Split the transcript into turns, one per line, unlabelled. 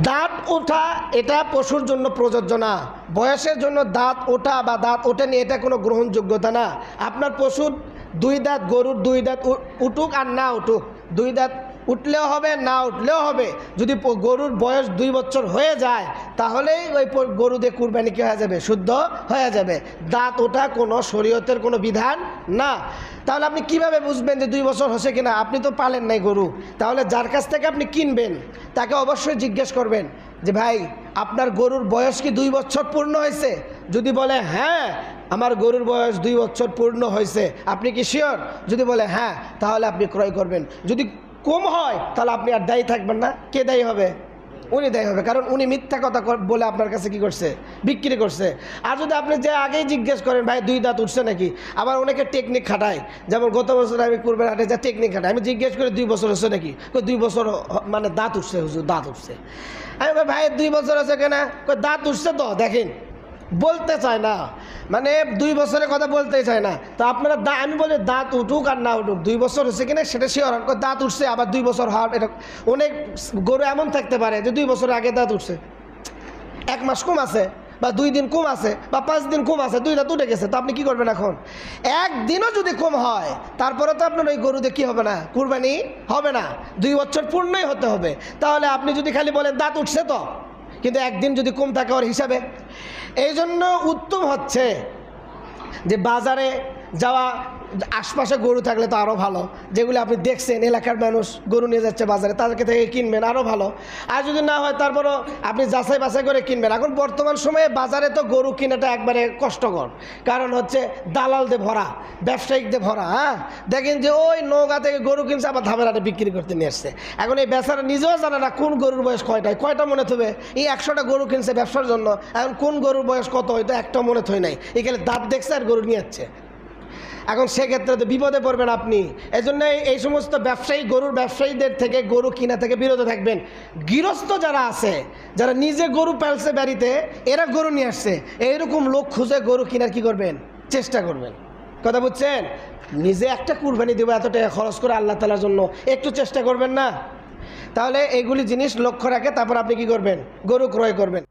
দাঁত ওঠা এটা পশুর জন্য প্রযোজ্য না। বয়সের জন্য দাঁত ওঠা বা দাঁত ওঠেনি এটা কোনো গ্রহণযোগ্যতা না। আপনার পশুর দুই দাঁত, গরুর দুই দাঁত উঠুক আর না উঠুক, দুই দাঁত উঠলেও হবে না উঠলেও হবে। যদি গরুর বয়স 2 বছর হয়ে যায় তাহলেই ওই গরু দিয়ে কুরবানি কি হয়ে যাবে? শুদ্ধ হয়ে যাবে। দাঁত ওঠা কোনো শরীয়তের কোনো বিধান না। তাহলে আপনি কিভাবে বুঝবেন যে 2 বছর হয়েছে কিনা? আপনি তো পালেন নাই গরু। তাহলে যার কাছ থেকে আপনি কিনবেন তাকে অবশ্যই জিজ্ঞেস করবেন যে ভাই আপনার গরুর বয়স কি 2 বছর পূর্ণ হয়েছে? যদি বলে হ্যাঁ আমার গরুর বয়স 2 বছর পূর্ণ হয়েছে, আপনি কি শিওর? যদি বলে হ্যাঁ তাহলে আপনি ক্রয় করবেন। যদি কম হয় তাহলে আপনি আর দায়ী থাকবেন না। কে দায়ী হবে? উনি দায়ী হবে, কারণ উনি মিথ্যা কথা বলে আপনার কাছে কি করছে? বিক্রি করছে। আর যদি আপনি যে আগেই জিজ্ঞেস করেন ভাই 2 দাঁত উঠছে নাকি, আবার অনেকে টেকনিক খাটায়। যেমন গত বছর আমি কুরবানির হাটে যা টেকনিক খাটাই, আমি জিজ্ঞেস করি 2 বছর হচ্ছে নাকি? 2 বছর মানে দাঁত উঠছে হুজুর, দাঁত উঠছে। আমি ভাই 2 বছর হচ্ছে কেনা? দাঁত উঠছে তো দেখেন, বলতে চায় না, মানে 2 বছরের কথা বলতেই চায় না। তো আপনারা আমি বলি দাঁত উঠুক আর না উঠুক, 2 বছর হচ্ছে কিনা সেটা শিওর। দাঁত উঠছে আবার 2 বছর হওয়ার এটা অনেক গরু এমন থাকতে পারে যে 2 বছর আগে দাঁত উঠছে, 1 মাস কম আছে বা 2 দিন কম আছে বা 5 দিন কম আছে, 2 দাঁত উঠে গেছে। তো আপনি কি করবেন এখন? একদিনও যদি কম হয় তারপরে তো আপনার ওই গরুতে কি হবে না? কুরবানি হবে না। 2 বছর পূর্ণই হতে হবে। তাহলে আপনি যদি খালি বলেন দাঁত উঠছে তো, কিন্তু একদিন যদি কম থাকে ওর হিসাবে। এই জন্য উত্তম হচ্ছে যে বাজারে যাওয়া, আশপাশে গরু থাকলে তো আরও ভালো। যেগুলো আপনি দেখছেন এলাকার মানুষ গরু নিয়ে যাচ্ছে বাজারে, তাদেরকে থেকে কিনবেন আরও ভালো। আর যদি না হয় তারপরও আপনি যাচাই বাছাই করে কিনবেন। এখন বর্তমান সময়ে বাজারে তো গরু কেনাটা একবারে কষ্টকর, কারণ হচ্ছে দালাল দিয়ে ভরা, ব্যবসায়িক দিয়ে ভরা। হ্যাঁ, দেখেন যে ওই নৌকা থেকে গরু কিনছে আবার ধামের হাটে বিক্রি করতে নিয়ে আসছে। এখন এই বেচারা নিজেও জানে না কোন গরুর বয়স কয়টা মনে থবে। এই 100টা গরু কিনছে ব্যবসার জন্য, এখন কোন গরুর বয়স কত হয়তো একটা মনে থই নাই, এখানে দাঁত দেখছে আর গরু নিয়ে যাচ্ছে। এখন সেক্ষেত্রে তো বিপদে পড়বেন আপনি। এই জন্য এই সমস্ত ব্যবসায়ী, গরুর ব্যবসায়ীদের থেকে গরু কিনা থেকে বিরত থাকবেন। গৃহস্থ যারা আছে, যারা নিজে গরু পালছে বাড়িতে, এরা গরু নিয়ে আসছে, এইরকম লোক খুঁজে গরু কেনার কি করবেন? চেষ্টা করবেন। কথা বুঝছেন? নিজে একটা কুরবানি দেবো এত টাকা খরচ করে আল্লাহ তাআলার জন্য, একটু চেষ্টা করবেন না? তাহলে এইগুলি জিনিস লক্ষ্য রাখে তারপর আপনি কি করবেন? গরু ক্রয় করবেন।